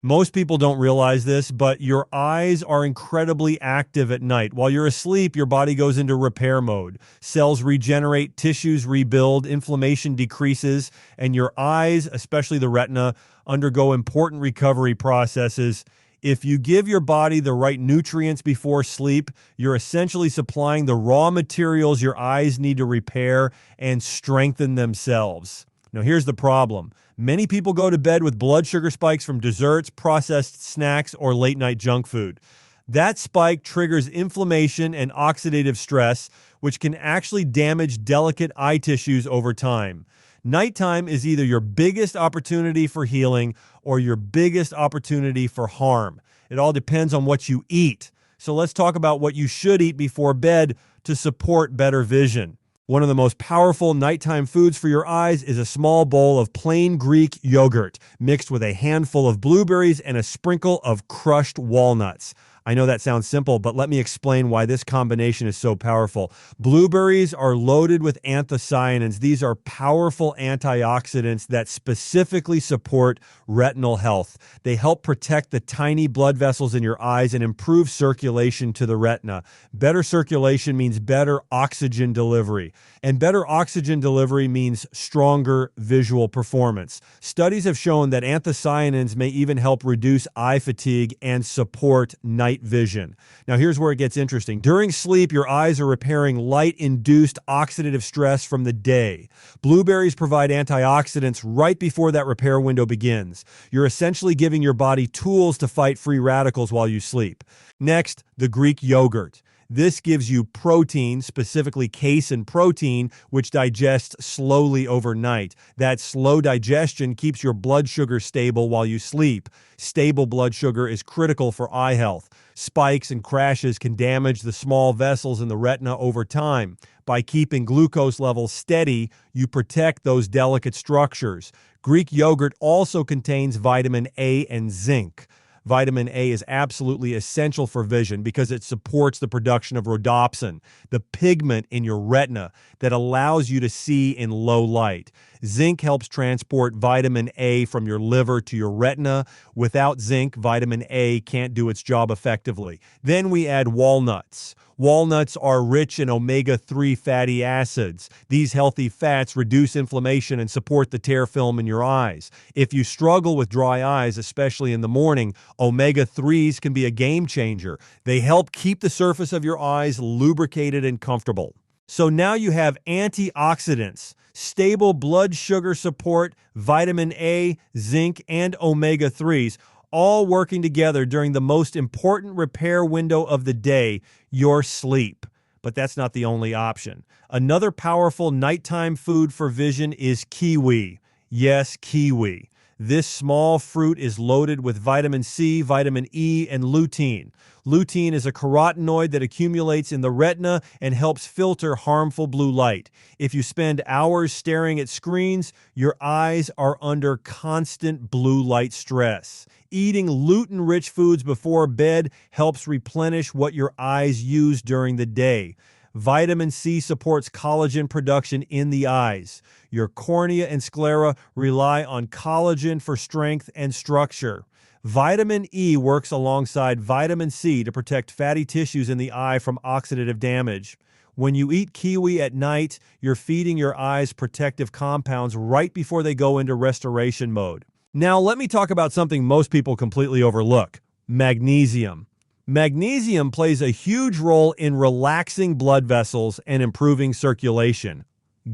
Most people don't realize this, but your eyes are incredibly active at night. While you're asleep, your body goes into repair mode. Cells regenerate, tissues rebuild, inflammation decreases, and your eyes, especially the retina, undergo important recovery processes. If you give your body the right nutrients before sleep, you're essentially supplying the raw materials your eyes need to repair and strengthen themselves. Now, here's the problem. Many people go to bed with blood sugar spikes from desserts, processed snacks, or late night junk food. That spike triggers inflammation and oxidative stress, which can actually damage delicate eye tissues over time. Nighttime is either your biggest opportunity for healing or your biggest opportunity for harm. It all depends on what you eat. So let's talk about what you should eat before bed to support better vision. One of the most powerful nighttime foods for your eyes is a small bowl of plain Greek yogurt mixed with a handful of blueberries and a sprinkle of crushed walnuts. I know that sounds simple, but let me explain why this combination is so powerful. Blueberries are loaded with anthocyanins. These are powerful antioxidants that specifically support retinal health. They help protect the tiny blood vessels in your eyes and improve circulation to the retina. Better circulation means better oxygen delivery. And better oxygen delivery means stronger visual performance. Studies have shown that anthocyanins may even help reduce eye fatigue and support night vision. Now, here's where it gets interesting. During sleep, your eyes are repairing light-induced oxidative stress from the day. Blueberries provide antioxidants right before that repair window begins. You're essentially giving your body tools to fight free radicals while you sleep. Next, the Greek yogurt. This gives you protein, specifically casein protein, which digests slowly overnight. That slow digestion keeps your blood sugar stable while you sleep. Stable blood sugar is critical for eye health. Spikes and crashes can damage the small vessels in the retina over time. By keeping glucose levels steady, you protect those delicate structures. Greek yogurt also contains vitamin A and zinc. Vitamin A is absolutely essential for vision because it supports the production of rhodopsin, the pigment in your retina that allows you to see in low light. Zinc helps transport vitamin A from your liver to your retina. Without zinc, vitamin A can't do its job effectively. Then we add walnuts. Walnuts are rich in omega-3 fatty acids. These healthy fats reduce inflammation and support the tear film in your eyes. If you struggle with dry eyes, especially in the morning, omega-3s can be a game changer. They help keep the surface of your eyes lubricated and comfortable. So now you have antioxidants, stable blood sugar support, vitamin A, zinc, and omega-3s, all working together during the most important repair window of the day, your sleep. But that's not the only option. Another powerful nighttime food for vision is kiwi. Yes, kiwi. This small fruit is loaded with vitamin C, vitamin E, and lutein. Lutein is a carotenoid that accumulates in the retina and helps filter harmful blue light. If you spend hours staring at screens, your eyes are under constant blue light stress. Eating lutein-rich foods before bed helps replenish what your eyes use during the day. Vitamin C supports collagen production in the eyes. Your cornea and sclera rely on collagen for strength and structure. Vitamin E works alongside vitamin C to protect fatty tissues in the eye from oxidative damage. When you eat kiwi at night, you're feeding your eyes protective compounds right before they go into restoration mode. Now, let me talk about something most people completely overlook: magnesium. Magnesium plays a huge role in relaxing blood vessels and improving circulation.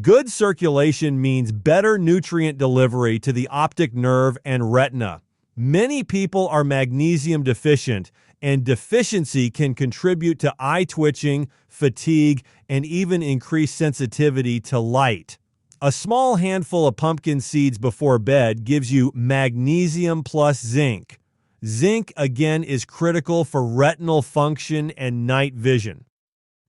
Good circulation means better nutrient delivery to the optic nerve and retina. Many people are magnesium deficient, and deficiency can contribute to eye twitching, fatigue, and even increased sensitivity to light. A small handful of pumpkin seeds before bed gives you magnesium plus zinc. Zinc, again, is critical for retinal function and night vision.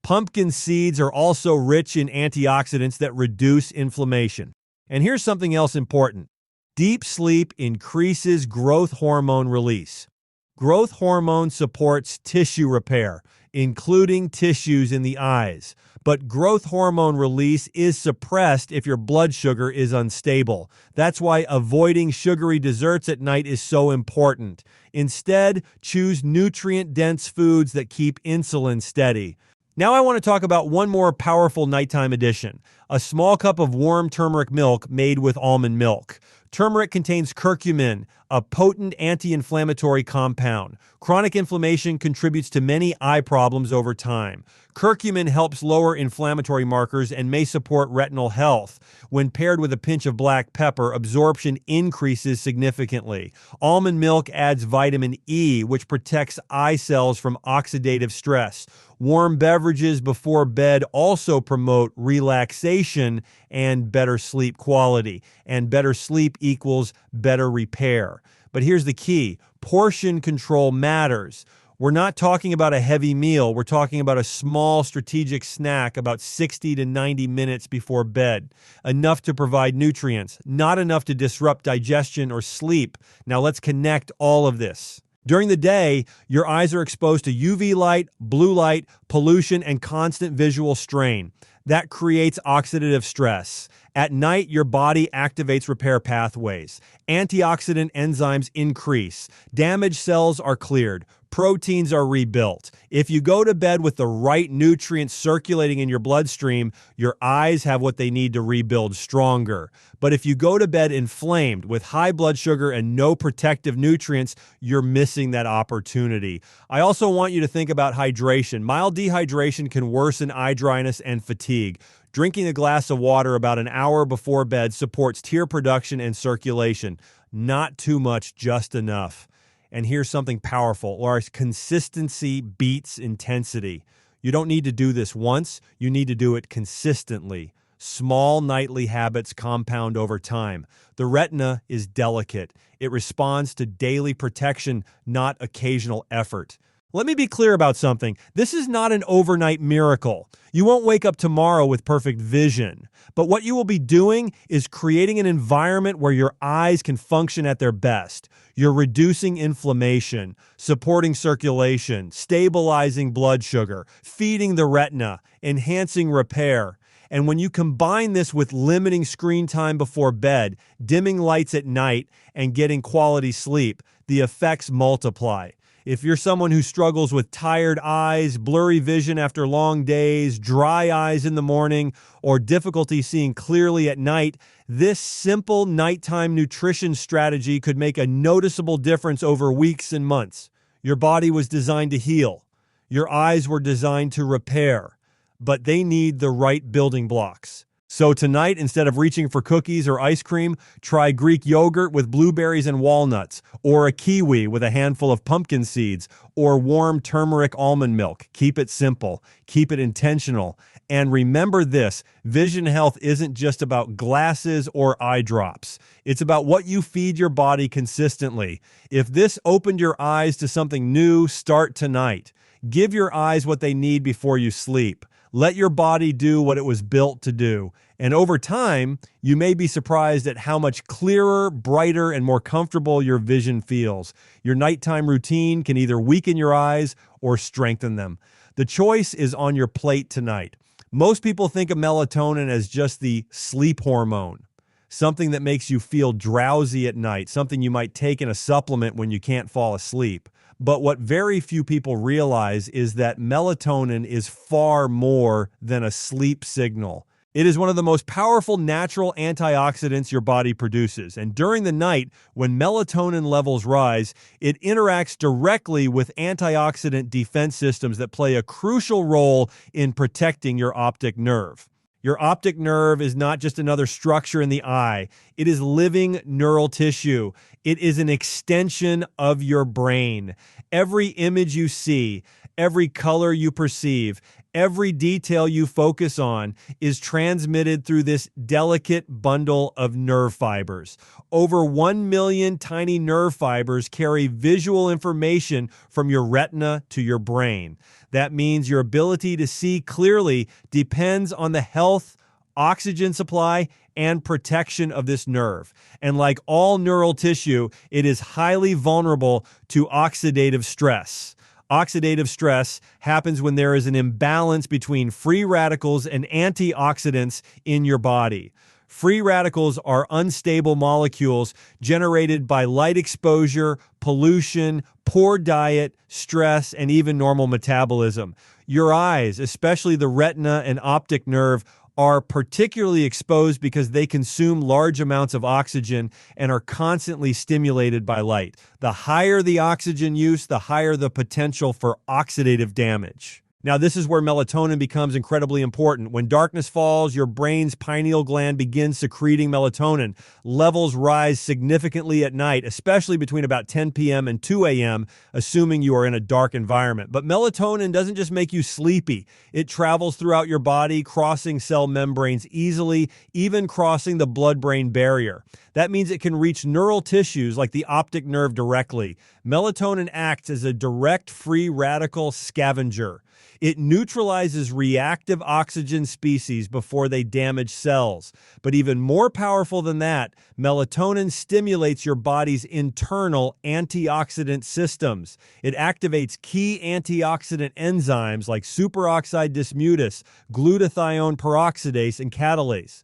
Pumpkin seeds are also rich in antioxidants that reduce inflammation. And here's something else important. Deep sleep increases growth hormone release. Growth hormone supports tissue repair, including tissues in the eyes. but growth hormone release is suppressed if your blood sugar is unstable. That's why avoiding sugary desserts at night is so important. Instead, choose nutrient-dense foods that keep insulin steady. Now I want to talk about one more powerful nighttime addition, a small cup of warm turmeric milk made with almond milk. Turmeric contains curcumin, a potent anti-inflammatory compound. Chronic inflammation contributes to many eye problems over time. Curcumin helps lower inflammatory markers and may support retinal health. When paired with a pinch of black pepper, absorption increases significantly. Almond milk adds vitamin E, which protects eye cells from oxidative stress. Warm beverages before bed also promote relaxation and better sleep quality. And better sleep equals better repair. But here's the key: portion control matters. We're not talking about a heavy meal. We're talking about a small strategic snack about 60 to 90 minutes before bed. Enough to provide nutrients, not enough to disrupt digestion or sleep. Now let's connect all of this. During the day, your eyes are exposed to UV light, blue light, pollution, and constant visual strain. That creates oxidative stress. At night, your body activates repair pathways. Antioxidant enzymes increase. Damaged cells are cleared. Proteins are rebuilt. If you go to bed with the right nutrients circulating in your bloodstream, your eyes have what they need to rebuild stronger. But if you go to bed inflamed with high blood sugar and no protective nutrients, you're missing that opportunity. I also want you to think about hydration. Mild dehydration can worsen eye dryness and fatigue. Drinking a glass of water about an hour before bed supports tear production and circulation. Not too much, just enough. And here's something powerful, or consistency beats intensity. You don't need to do this once, you need to do it consistently. Small nightly habits compound over time. The retina is delicate. It responds to daily protection, not occasional effort. Let me be clear about something. This is not an overnight miracle. You won't wake up tomorrow with perfect vision. But what you will be doing is creating an environment where your eyes can function at their best. You're reducing inflammation, supporting circulation, stabilizing blood sugar, feeding the retina, enhancing repair. And when you combine this with limiting screen time before bed, dimming lights at night, and getting quality sleep, the effects multiply. If you're someone who struggles with tired eyes, blurry vision after long days, dry eyes in the morning, or difficulty seeing clearly at night, this simple nighttime nutrition strategy could make a noticeable difference over weeks and months. Your body was designed to heal. Your eyes were designed to repair, but they need the right building blocks. So tonight, instead of reaching for cookies or ice cream, try Greek yogurt with blueberries and walnuts, or a kiwi with a handful of pumpkin seeds, or warm turmeric almond milk. Keep it simple. Keep it intentional. And remember this, vision health isn't just about glasses or eye drops. It's about what you feed your body consistently. If this opened your eyes to something new, start tonight. Give your eyes what they need before you sleep. Let your body do what it was built to do. And over time, you may be surprised at how much clearer, brighter, and more comfortable your vision feels. Your nighttime routine can either weaken your eyes or strengthen them. The choice is on your plate tonight. Most people think of melatonin as just the sleep hormone, something that makes you feel drowsy at night, something you might take in a supplement when you can't fall asleep. But what very few people realize is that melatonin is far more than a sleep signal. It is one of the most powerful natural antioxidants your body produces. And during the night, when melatonin levels rise, it interacts directly with antioxidant defense systems that play a crucial role in protecting your optic nerve. Your optic nerve is not just another structure in the eye. It is living neural tissue. It is an extension of your brain. Every image you see, every color you perceive, every detail you focus on is transmitted through this delicate bundle of nerve fibers. Over 1 million tiny nerve fibers carry visual information from your retina to your brain. That means your ability to see clearly depends on the health, oxygen supply, and protection of this nerve. And like all neural tissue, it is highly vulnerable to oxidative stress. Oxidative stress happens when there is an imbalance between free radicals and antioxidants in your body. Free radicals are unstable molecules generated by light exposure, pollution, poor diet, stress, and even normal metabolism. Your eyes, especially the retina and optic nerve, are particularly exposed because they consume large amounts of oxygen and are constantly stimulated by light. The higher the oxygen use, the higher the potential for oxidative damage. Now, this is where melatonin becomes incredibly important. When darkness falls, your brain's pineal gland begins secreting melatonin. Levels rise significantly at night, especially between about 10 p.m. and 2 a.m., assuming you are in a dark environment. But melatonin doesn't just make you sleepy. It travels throughout your body, crossing cell membranes easily, even crossing the blood-brain barrier. That means it can reach neural tissues like the optic nerve directly. Melatonin acts as a direct free radical scavenger. It neutralizes reactive oxygen species before they damage cells. But even more powerful than that, melatonin stimulates your body's internal antioxidant systems. It activates key antioxidant enzymes like superoxide dismutase, glutathione peroxidase, and catalase.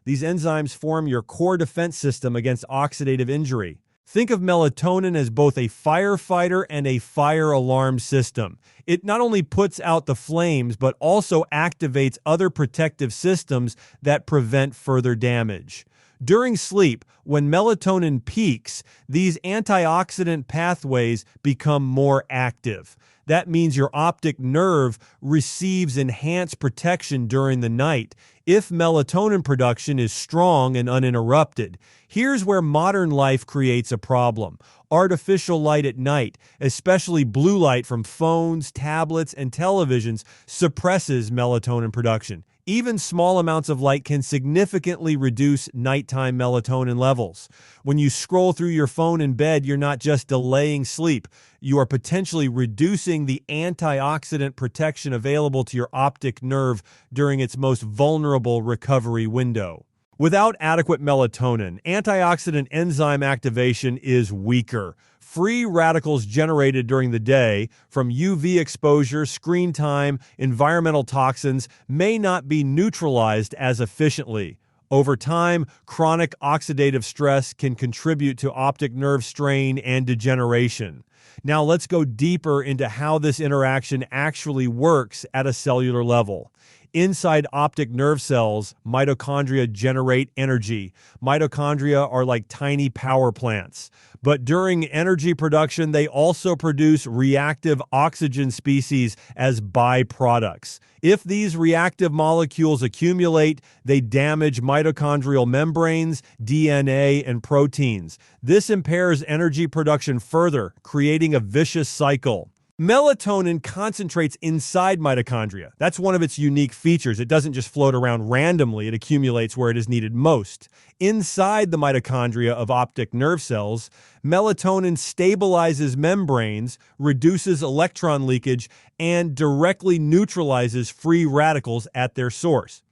These enzymes form your core defense system against oxidative injury. Think of melatonin as both a firefighter and a fire alarm system. It not only puts out the flames, but also activates other protective systems that prevent further damage. During sleep, when melatonin peaks, these antioxidant pathways become more active. That means your optic nerve receives enhanced protection during the night if melatonin production is strong and uninterrupted. Here's where modern life creates a problem. Artificial light at night, especially blue light from phones, tablets, and televisions, suppresses melatonin production. Even small amounts of light can significantly reduce nighttime melatonin levels. When you scroll through your phone in bed, you're not just delaying sleep. You are potentially reducing the antioxidant protection available to your optic nerve during its most vulnerable recovery window. Without adequate melatonin, antioxidant enzyme activation is weaker. Free radicals generated during the day from UV exposure, screen time, environmental toxins may not be neutralized as efficiently. Over time, chronic oxidative stress can contribute to optic nerve strain and degeneration. Now let's go deeper into how this interaction actually works at a cellular level. Inside optic nerve cells, mitochondria generate energy. Mitochondria are like tiny power plants. But during energy production, they also produce reactive oxygen species as byproducts. If these reactive molecules accumulate, they damage mitochondrial membranes, DNA, and proteins. This impairs energy production further, creating a vicious cycle. Melatonin concentrates inside mitochondria. That's one of its unique features. It doesn't just float around randomly. It accumulates where it is needed most. Inside the mitochondria of optic nerve cells, melatonin stabilizes membranes, reduces electron leakage, and directly neutralizes free radicals at their source.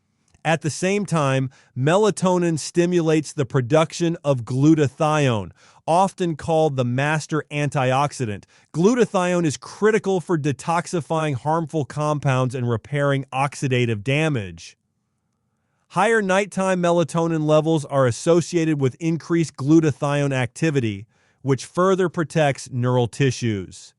At the same time, melatonin stimulates the production of glutathione, often called the master antioxidant. Glutathione is critical for detoxifying harmful compounds and repairing oxidative damage. Higher nighttime melatonin levels are associated with increased glutathione activity, which further protects neural tissues.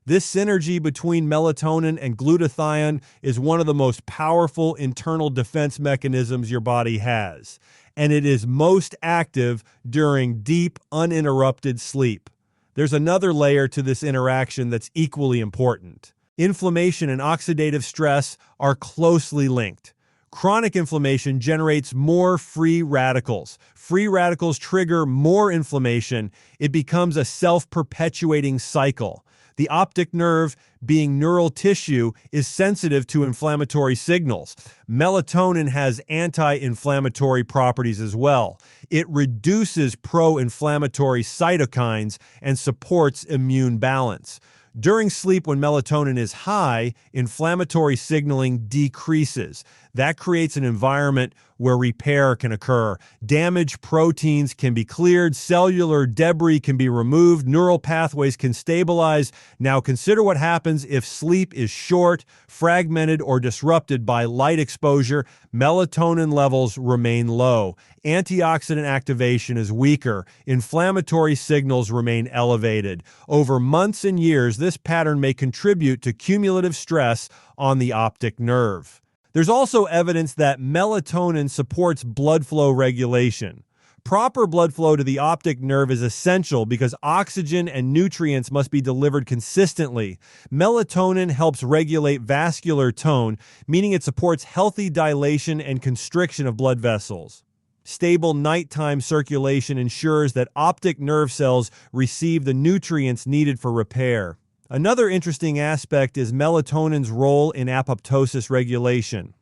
This synergy between melatonin and glutathione is one of the most powerful internal defense mechanisms your body has, and it is most active during deep, uninterrupted sleep. There's another layer to this interaction that's equally important. Inflammation and oxidative stress are closely linked. Chronic inflammation generates more free radicals. Free radicals trigger more inflammation. It becomes a self-perpetuating cycle. The optic nerve, being neural tissue, is sensitive to inflammatory signals. Melatonin has anti-inflammatory properties as well. It reduces pro-inflammatory cytokines and supports immune balance. During sleep, when melatonin is high, inflammatory signaling decreases. That creates an environment where repair can occur. Damaged proteins can be cleared, cellular debris can be removed, neural pathways can stabilize. Now consider what happens if sleep is short, fragmented, or disrupted by light exposure. Melatonin levels remain low. Antioxidant activation is weaker. Inflammatory signals remain elevated. Over months and years, this pattern may contribute to cumulative stress on the optic nerve. There's also evidence that melatonin supports blood flow regulation. Proper blood flow to the optic nerve is essential because oxygen and nutrients must be delivered consistently. Melatonin helps regulate vascular tone, meaning it supports healthy dilation and constriction of blood vessels. Stable nighttime circulation ensures that optic nerve cells receive the nutrients needed for repair. Another interesting aspect is melatonin's role in apoptosis regulation.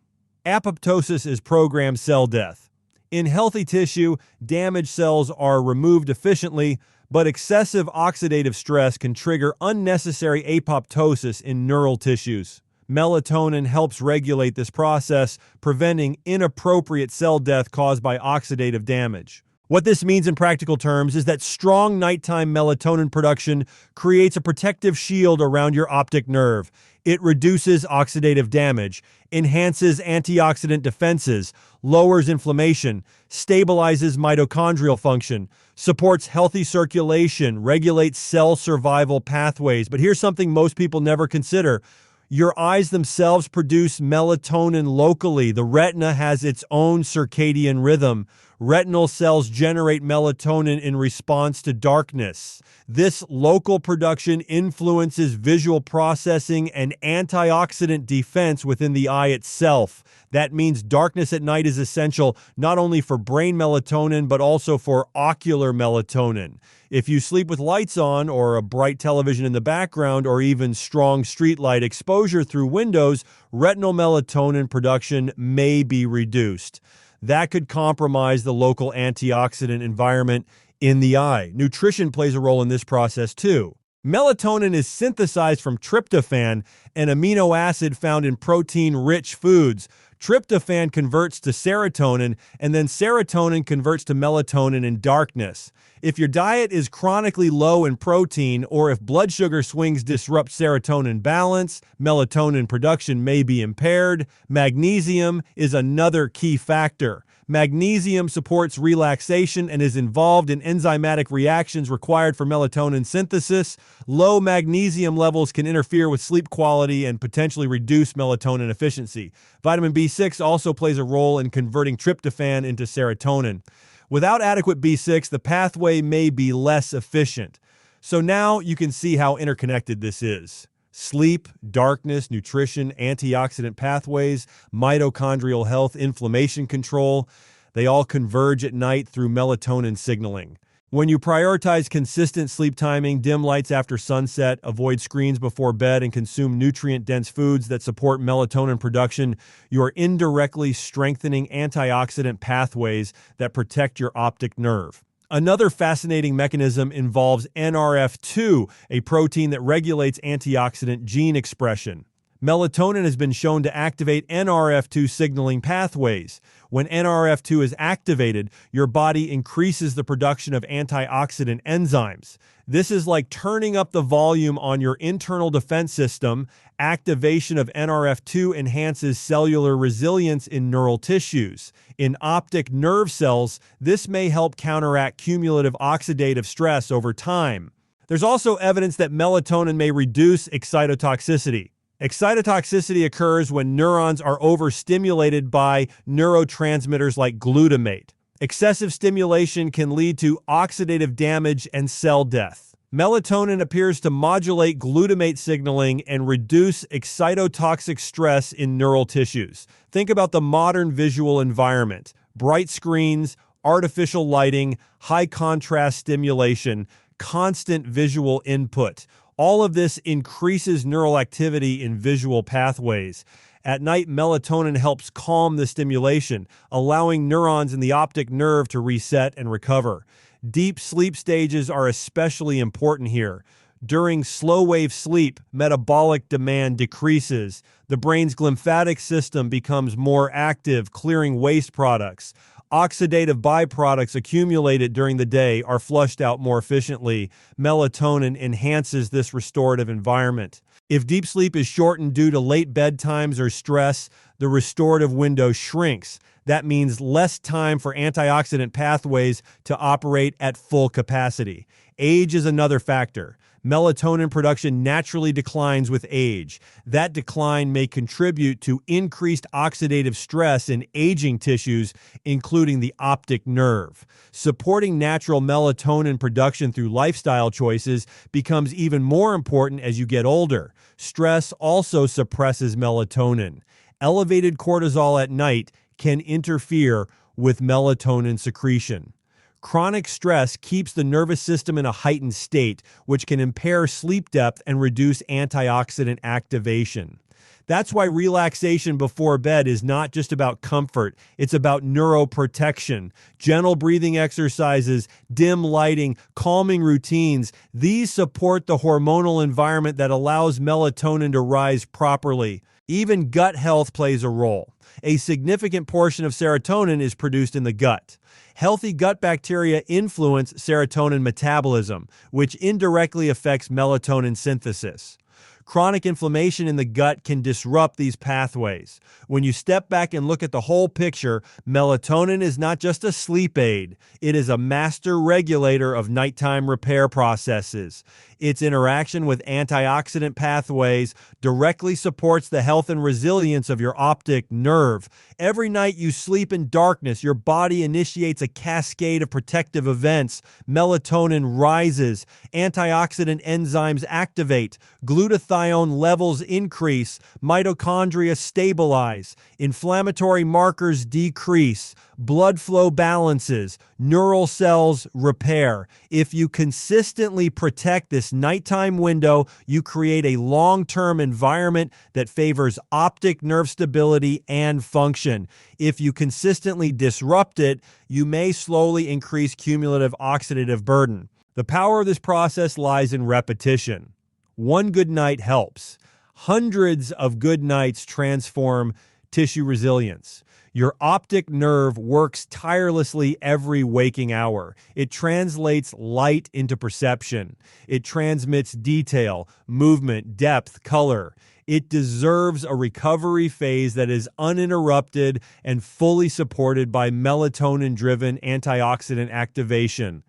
Apoptosis is programmed cell death. In healthy tissue, damaged cells are removed efficiently, but excessive oxidative stress can trigger unnecessary apoptosis in neural tissues. Melatonin helps regulate this process, preventing inappropriate cell death caused by oxidative damage. What this means in practical terms is that strong nighttime melatonin production creates a protective shield around your optic nerve. It reduces oxidative damage, enhances antioxidant defenses, lowers inflammation, stabilizes mitochondrial function, supports healthy circulation, regulates cell survival pathways. But here's something most people never consider. Your eyes themselves produce melatonin locally. The retina has its own circadian rhythm. Retinal cells generate melatonin in response to darkness. This local production influences visual processing and antioxidant defense within the eye itself. That means darkness at night is essential not only for brain melatonin, but also for ocular melatonin. If you sleep with lights on or a bright television in the background or even strong street light exposure through windows, retinal melatonin production may be reduced. That could compromise the local antioxidant environment in the eye. Nutrition plays a role in this process too. Melatonin is synthesized from tryptophan, an amino acid found in protein-rich foods. Tryptophan converts to serotonin, and then serotonin converts to melatonin in darkness. If your diet is chronically low in protein, or if blood sugar swings disrupt serotonin balance, melatonin production may be impaired. Magnesium is another key factor. Magnesium supports relaxation and is involved in enzymatic reactions required for melatonin synthesis. Low magnesium levels can interfere with sleep quality and potentially reduce melatonin efficiency. Vitamin B6 also plays a role in converting tryptophan into serotonin. Without adequate B6, the pathway may be less efficient. So now you can see how interconnected this is. Sleep, darkness, nutrition, antioxidant pathways, mitochondrial health, inflammation control, they all converge at night through melatonin signaling. When you prioritize consistent sleep timing, dim lights after sunset, avoid screens before bed, and consume nutrient-dense foods that support melatonin production, you are indirectly strengthening antioxidant pathways that protect your optic nerve. Another fascinating mechanism involves NRF2, a protein that regulates antioxidant gene expression. Melatonin has been shown to activate NRF2 signaling pathways. When NRF2 is activated, your body increases the production of antioxidant enzymes. This is like turning up the volume on your internal defense system. Activation of NRF2 enhances cellular resilience in neural tissues. In optic nerve cells, this may help counteract cumulative oxidative stress over time. There's also evidence that melatonin may reduce excitotoxicity. Excitotoxicity occurs when neurons are overstimulated by neurotransmitters like glutamate. Excessive stimulation can lead to oxidative damage and cell death. Melatonin appears to modulate glutamate signaling and reduce excitotoxic stress in neural tissues. Think about the modern visual environment: bright screens, artificial lighting, high contrast stimulation, constant visual input. All of this increases neural activity in visual pathways. At night, melatonin helps calm the stimulation, allowing neurons in the optic nerve to reset and recover. Deep sleep stages are especially important here. During slow-wave sleep, metabolic demand decreases. The brain's glymphatic system becomes more active, clearing waste products. Oxidative byproducts accumulated during the day are flushed out more efficiently. Melatonin enhances this restorative environment. If deep sleep is shortened due to late bedtimes or stress, the restorative window shrinks. That means less time for antioxidant pathways to operate at full capacity. Age is another factor. Melatonin production naturally declines with age. That decline may contribute to increased oxidative stress in aging tissues, including the optic nerve. Supporting natural melatonin production through lifestyle choices becomes even more important as you get older. Stress also suppresses melatonin. Elevated cortisol at night can interfere with melatonin secretion. Chronic stress keeps the nervous system in a heightened state, which can impair sleep depth and reduce antioxidant activation. That's why relaxation before bed is not just about comfort, it's about neuroprotection. Gentle breathing exercises, dim lighting, calming routines, these support the hormonal environment that allows melatonin to rise properly. Even gut health plays a role. A significant portion of serotonin is produced in the gut. Healthy gut bacteria influence serotonin metabolism, which indirectly affects melatonin synthesis. Chronic inflammation in the gut can disrupt these pathways. When you step back and look at the whole picture, melatonin is not just a sleep aid. It is a master regulator of nighttime repair processes. Its interaction with antioxidant pathways directly supports the health and resilience of your optic nerve. Every night you sleep in darkness, your body initiates a cascade of protective events. Melatonin rises, antioxidant enzymes activate, glutathione levels increase, mitochondria stabilize, inflammatory markers decrease, blood flow balances, neural cells repair. If you consistently protect this nighttime window, you create a long-term environment that favors optic nerve stability and function. If you consistently disrupt it, you may slowly increase cumulative oxidative burden. The power of this process lies in repetition. One good night helps. Hundreds of good nights transform tissue resilience. Your optic nerve works tirelessly every waking hour. It translates light into perception. It transmits detail, movement, depth, color. It deserves a recovery phase that is uninterrupted and fully supported by melatonin-driven antioxidant activation.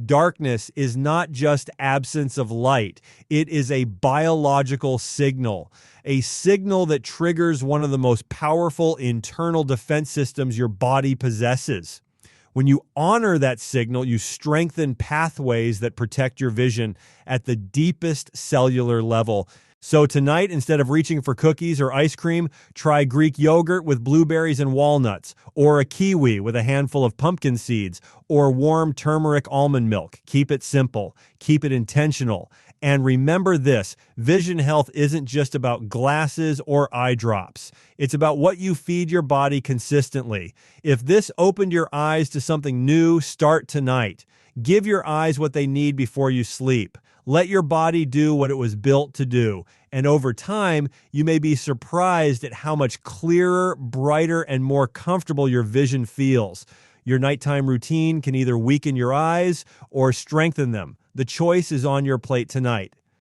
Darkness is not just absence of light. It is a biological signal, a signal that triggers one of the most powerful internal defense systems your body possesses. When you honor that signal, you strengthen pathways that protect your vision at the deepest cellular level. So tonight, instead of reaching for cookies or ice cream, try Greek yogurt with blueberries and walnuts, or a kiwi with a handful of pumpkin seeds, or warm turmeric almond milk. Keep it simple. Keep it intentional. And remember this, vision health isn't just about glasses or eye drops. It's about what you feed your body consistently. If this opened your eyes to something new, start tonight. Give your eyes what they need before you sleep. Let your body do what it was built to do. And over time, you may be surprised at how much clearer, brighter, and more comfortable your vision feels. Your nighttime routine can either weaken your eyes or strengthen them. The choice is on your plate tonight.